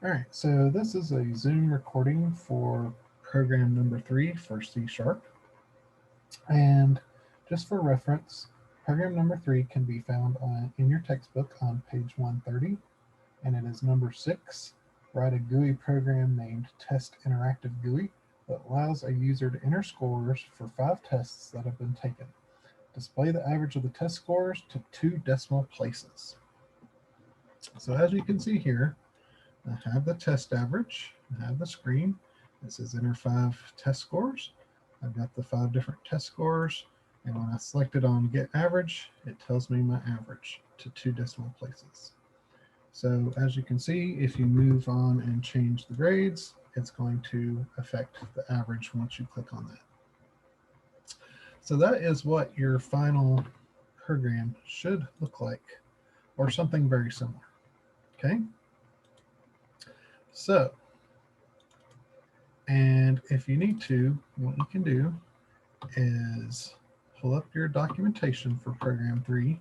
All right, so this is a Zoom recording for program number 3 for C Sharp. And just for reference, program number 3 can be found in your textbook on page 130, and it is number 6. Write a GUI program named Test Interactive GUI that allows a user to enter scores for 5 tests that have been taken. Display the average of the test scores to 2 decimal places. So as you can see here, I have the test average, I have the screen. It says enter 5 test scores. I've got the 5 different test scores, and when I select it on get average, it tells me my average to 2 decimal places. So as you can see, if you move on and change the grades, it's going to affect the average once you click on that. So that is what your final program should look like, or something very similar. Okay, so, and if you need to, what you can do is pull up your documentation for program 3.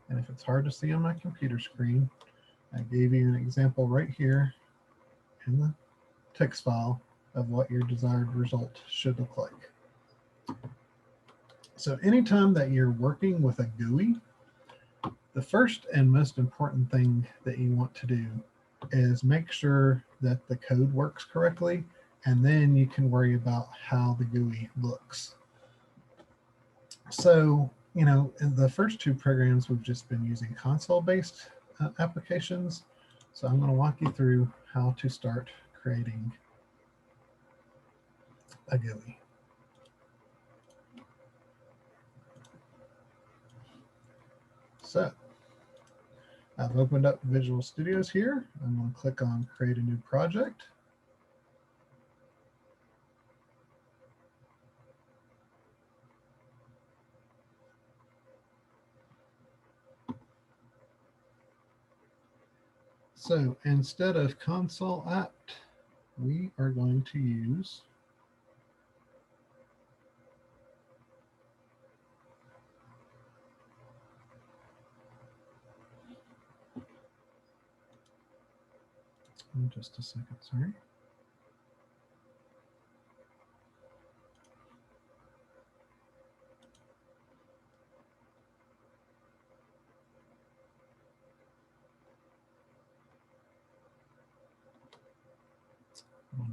And if it's hard to see on my computer screen, I gave you an example right here in the text file of what your desired result should look like. So anytime that you're working with a GUI, the first and most important thing that you want to do is make sure that the code works correctly, and then you can worry about how the GUI looks. So, in the first 2 programs, we've just been using console-based applications. So I'm going to walk you through how to start creating a GUI. So I've opened up Visual Studios here. I'm going to click on Create a New Project. So instead of console apt, we are going to use just a second, sorry.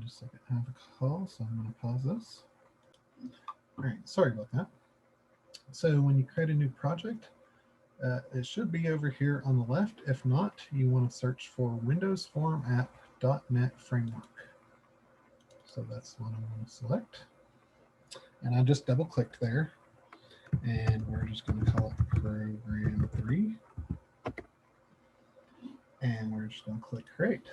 Just a second, I have a call, so I'm going to pause this. All right, sorry about that. So when you create a new project, it should be over here on the left. If not, you want to search for Windows Form App.NET Framework. So that's what I'm going to select. And I just double clicked there. And we're just going to call it Program 3. And we're just going to click Create.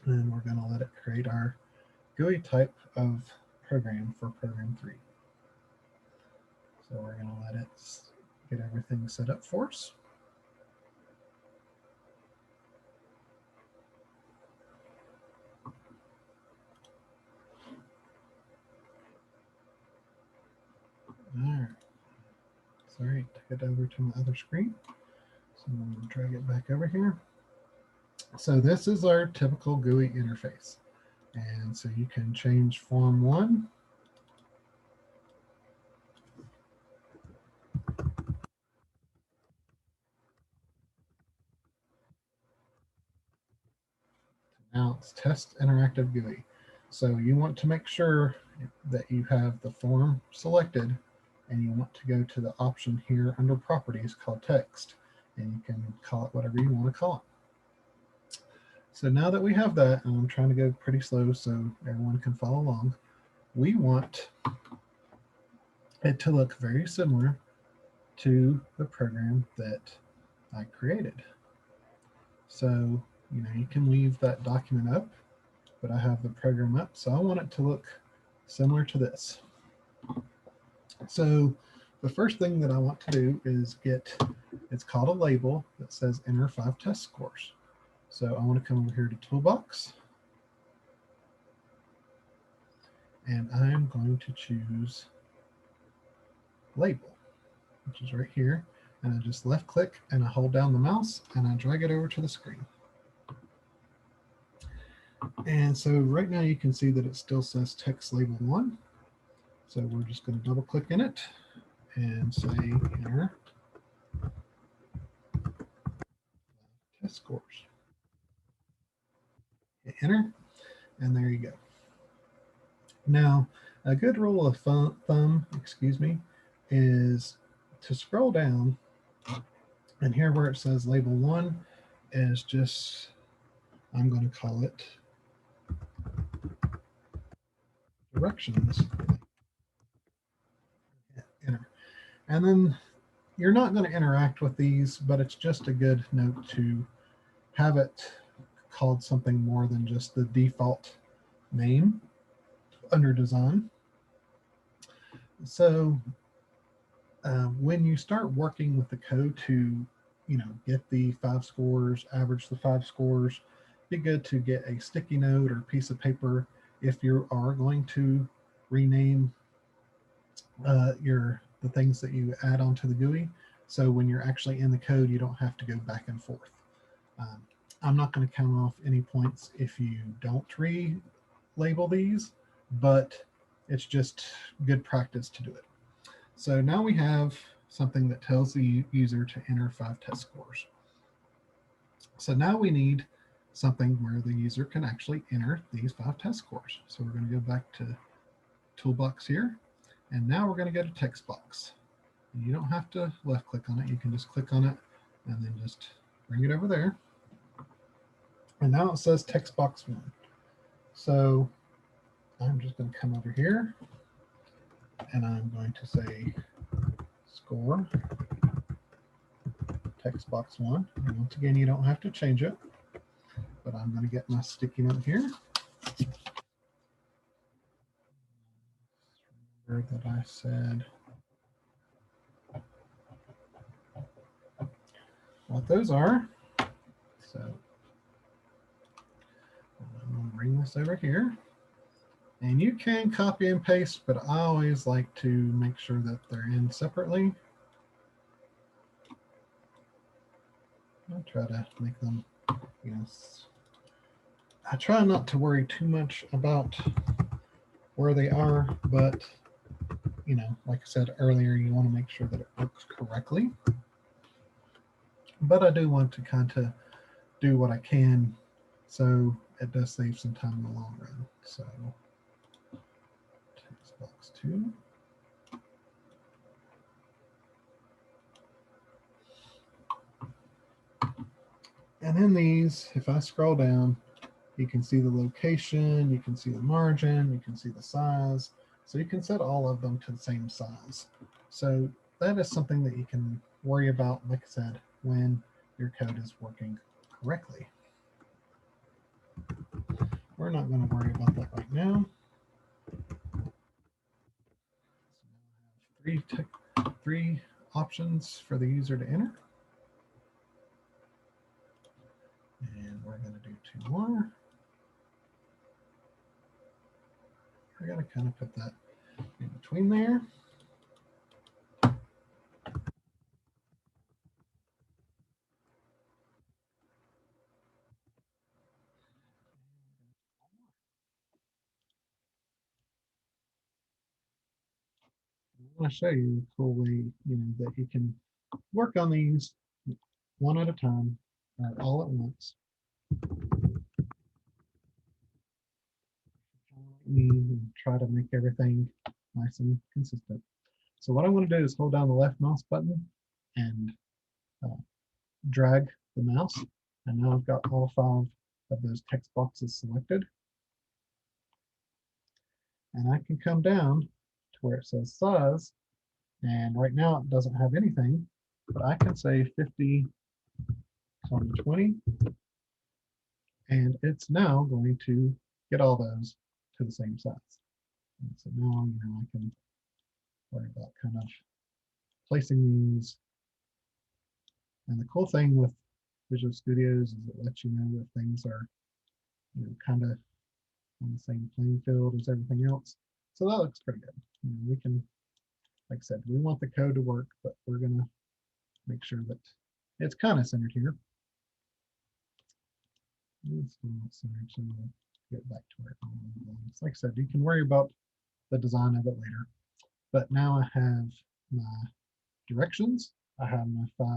And we're going to let it create our GUI type of program for Program 3. So we're going to let it get everything set up for us. All right. Sorry, took it over to my other screen. So I'm going to drag it back over here. So this is our typical GUI interface. And so you can change Form 1. Now it's Test Interactive GUI. So you want to make sure that you have the form selected, and you want to go to the option here under Properties called Text, and you can call it whatever you want to call it. So now that we have that, and I'm trying to go pretty slow so everyone can follow along, we want it to look very similar to the program that I created. So, you can leave that document up, but I have the program up, so I want it to look similar to this. So the first thing that I want to do is it's called a label that says enter 5 test scores. So I want to come over here to Toolbox, and I'm going to choose label, which is right here. And I just left click and I hold down the mouse and I drag it over to the screen. And so right now you can see that it still says text label 1. So we're just going to double click in it and say enter test scores. Hit enter, and there you go. Now, a good rule of thumb, is to scroll down, and here where it says label 1 is just, I'm going to call it directions. Hit enter. And then you're not going to interact with these, but it's just a good note to have it called something more than just the default name under design. So when you start working with the code to, get the 5 scores, average the 5 scores, be good to get a sticky note or piece of paper if you are going to rename the things that you add onto the GUI. So when you're actually in the code, you don't have to go back and forth. I'm not going to count off any points if you don't relabel these, but it's just good practice to do it. So now we have something that tells the user to enter 5 test scores. So now we need something where the user can actually enter these 5 test scores. So we're going to go back to Toolbox here, and now we're going to go to text box. And you don't have to left click on it. You can just click on it and then just bring it over there. And now it says text box 1. So I'm just going to come over here and I'm going to say score text box 1. And once again, you don't have to change it, but I'm going to get my sticky note here. Remember that I said what those are. So I'm going to bring this over here. And you can copy and paste, but I always like to make sure that they're in separately. I'll try to make them, I try not to worry too much about where they are, but, like I said earlier, you want to make sure that it works correctly. But I do want to kind of do what I can so it does save some time in the long run. So text box 2. And in these, if I scroll down, you can see the location, you can see the margin, you can see the size. So you can set all of them to the same size. So that is something that you can worry about, like I said, when your code is working correctly. We're not going to worry about that right now. So now I have three options for the user to enter. And we're going to do 2 more. We're going to kind of put that in between there. I want to show you a cool way, that you can work on these one at a time or all at once. And try to make everything nice and consistent. So what I want to do is hold down the left mouse button and drag the mouse. And now I've got all 5 of those text boxes selected. And I can come down to where it says size. And right now it doesn't have anything, but I can say 50 on 20. And it's now going to get all those to the same size. And so now, I can worry about kind of placing these. And the cool thing with Visual Studios is it lets you know if things are, kind of on the same playing field as everything else. So that looks pretty good. We can, like I said, we want the code to work, but we're going to make sure that it's kind of centered here. It's not centered, so we'll get back to where it belongs. Like I said, you can worry about the design of it later. But now I have my directions. I have my 5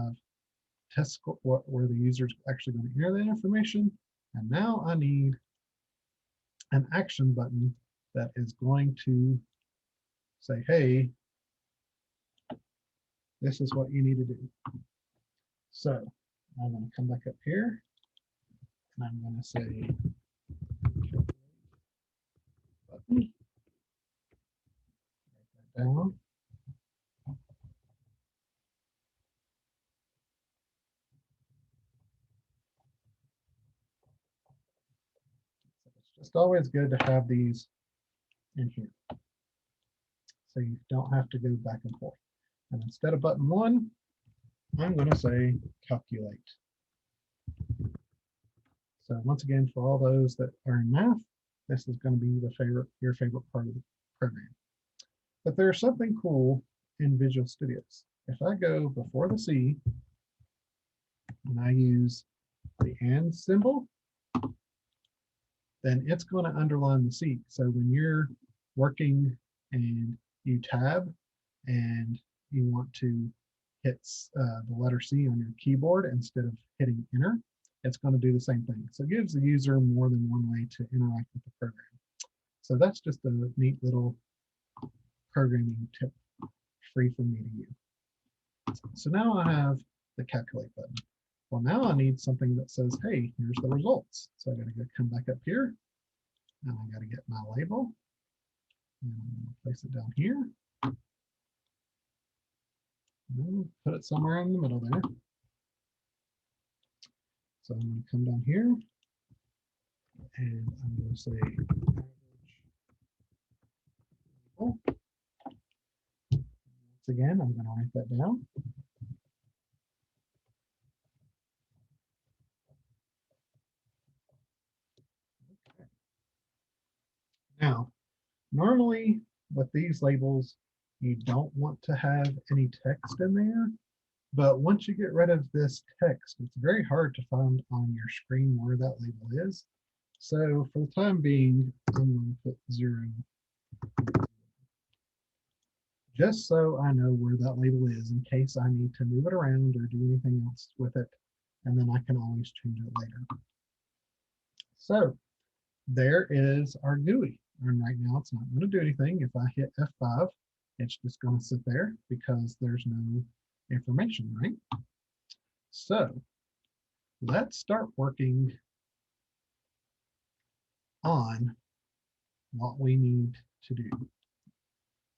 test score where the user is actually going to enter that information. And now I need an action button that is going to say, hey, this is what you need to do. So I'm going to come back up here and I'm going to say button, write that down. So it's just always good to have these in here, so you don't have to go back and forth. And instead of button 1, I'm going to say calculate. So once again, for all those that are in math, this is going to be your favorite part of the program. But there's something cool in Visual Studios. If I go before the C and I use the and symbol, then it's going to underline the C. So when you're working and you tab and you want to hit the letter C on your keyboard instead of hitting enter, it's going to do the same thing. So it gives the user more than one way to interact with the program. So that's just a neat little programming tip, free for me to use. So now I have the calculate button. Well, now I need something that says, hey, here's the results. So I got to come back up here and I got to get my label and I'm going to place it down here. And put it somewhere in the middle there. So I'm going to come down here and I'm going to say average label. Once again, I'm going to write that down. Okay. Now, normally with these labels, you don't want to have any text in there, but once you get rid of this text, it's very hard to find on your screen where that label is. So for the time being, I'm going to put 0, just so I know where that label is in case I need to move it around or do anything else with it, and then I can always change it later. So there is our GUI, and right now it's not going to do anything. If I hit F5, it's just going to sit there because there's no information, right? So let's start working on what we need to do.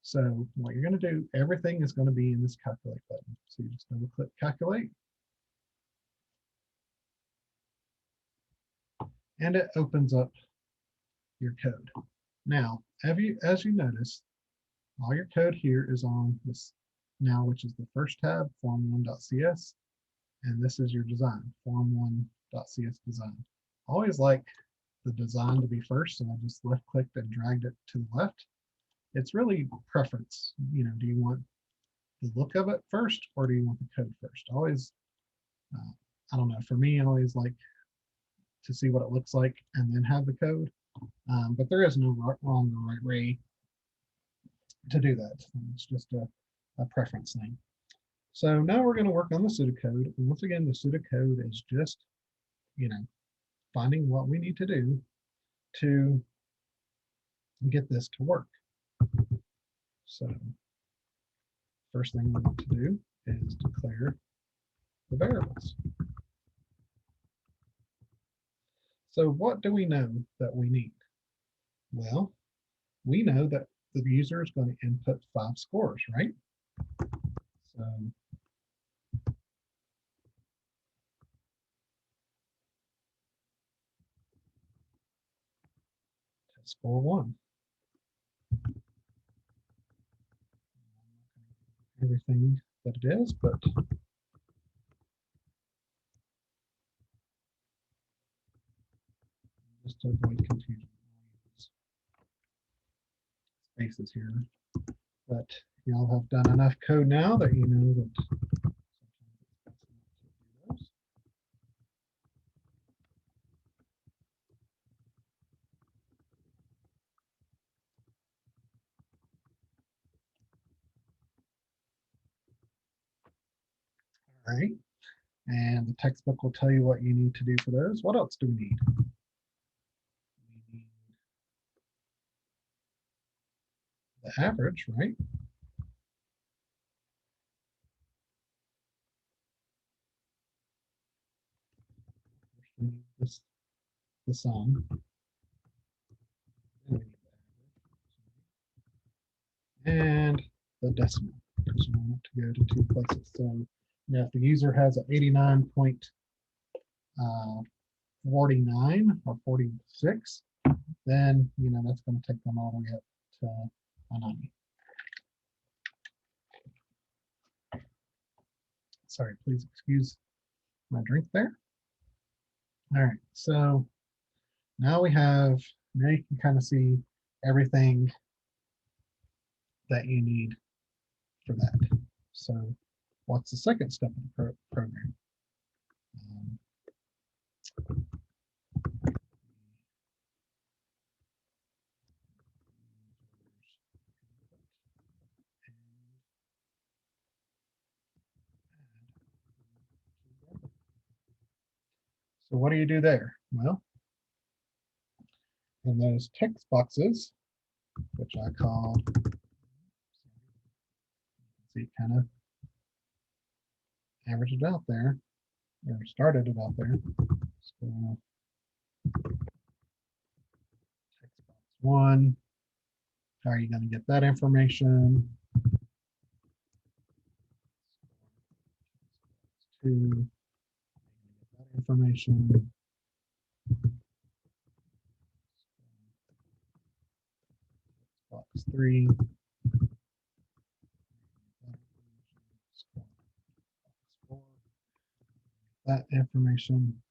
So what you're going to do, everything is going to be in this calculate button. So you just double click calculate. And it opens up your code. Now, as you notice, all your code here is on this now, which is the first tab, form1.cs, and this is your design, form1.cs design. I always like the design to be first, so I just left clicked and dragged it to the left. It's really preference. You know, do you want the look of it first or do you want the code first? Always, I don't know, for me, I always like to see what it looks like and then have the code. But there is no wrong or right way to do that. It's just a preference thing. So now we're going to work on the pseudocode. And once again, the pseudocode is just, you know, finding what we need to do to get this to work. So first thing we want to do is declare the variables. So what do we know that we need? Well, we know that the user is going to input 5 scores, right? So test score 1. Everything that it is, but just to avoid confusion, spaces here. But y'all have done enough code now that you know that all right. And the textbook will tell you what you need to do for those. What else do we need? We need the average, right? We need the sum. And the decimal, because we want to go to 2 places. So now if the user has an 89.49 or 46, then that's going to take them all the way up to a 90. Sorry, please excuse my drink there. All right, so now you can kind of see everything that you need for that. So what's the second step of the program? So what do you do there? Well, in those text boxes, which I call, see, kind of average it out there, or started it out there. So text box 1, how are you going to get that information? 2, that information. Box 3. That information.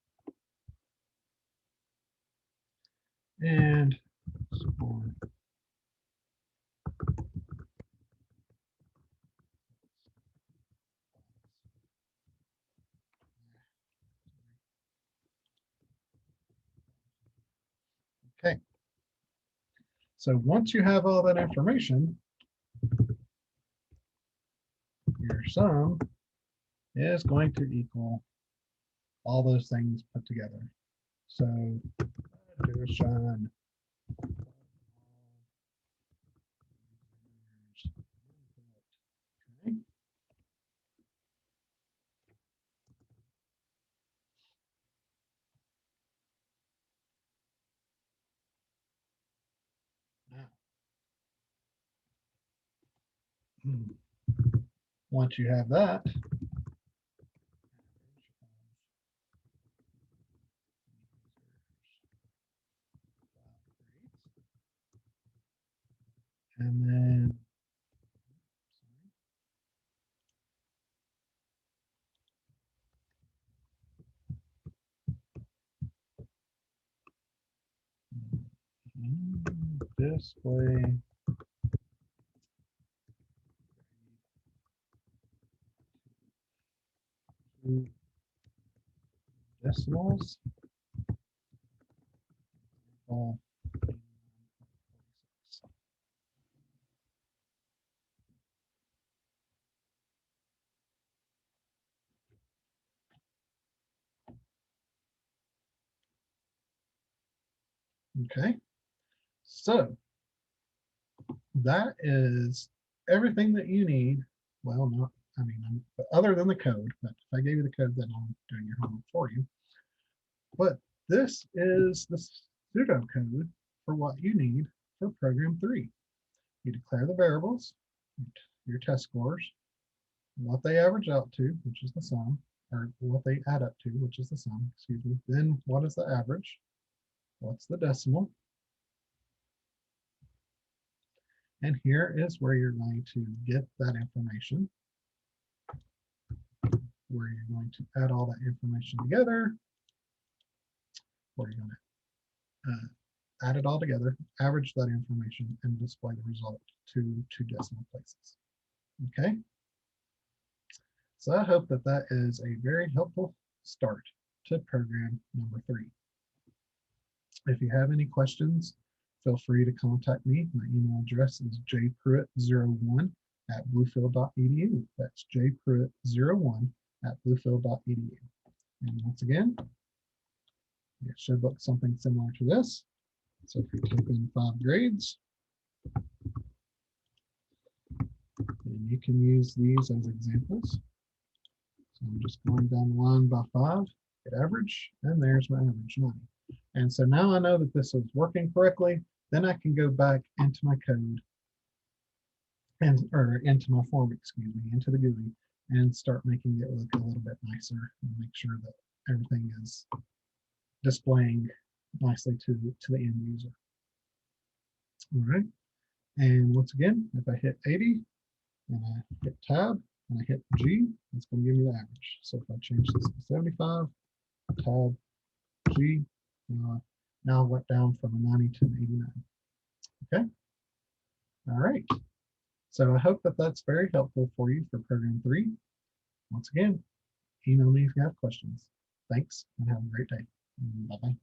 And score. Okay. So once you have all that information, your sum is going to equal all those things put together. So addition. Okay. Now, once you have that, and then display decimals. Okay, so that is everything that you need. Well, not, but other than the code, but if I gave you the code, then I'm doing your homework for you. But this is the pseudocode for what you need for program 3. You declare the variables, your test scores, what they average out to, which is the sum, or what they add up to, which is the sum, excuse me. Then what is the average? What's the decimal? And here is where you're going to get that information, where you're going to add all that information together, where you're going to add it all together, average that information, and display the result to 2 decimal places. Okay. So I hope that that is a very helpful start to program number 3. If you have any questions, feel free to contact me. My email address is jpruitt01@bluefield.edu. That's jpruitt01@bluefield.edu. And once again, it should look something similar to this. So if you type in 5 grades, and you can use these as examples. So I'm just going down the line by 5, get average, and there's my average 90. And so now I know that this is working correctly. Then I can go back into my code or into my form, excuse me, into the GUI, and start making it look a little bit nicer and make sure that everything is displaying nicely to the end user. All right. And once again, if I hit 80 and I hit tab and I hit G, it's going to give me the average. So if I change this to 75, tab G, now I went down from a 90 to an 89. Okay. All right. So I hope that that's very helpful for you for program 3. Once again, email me if you have questions. Thanks and have a great day. Bye-bye.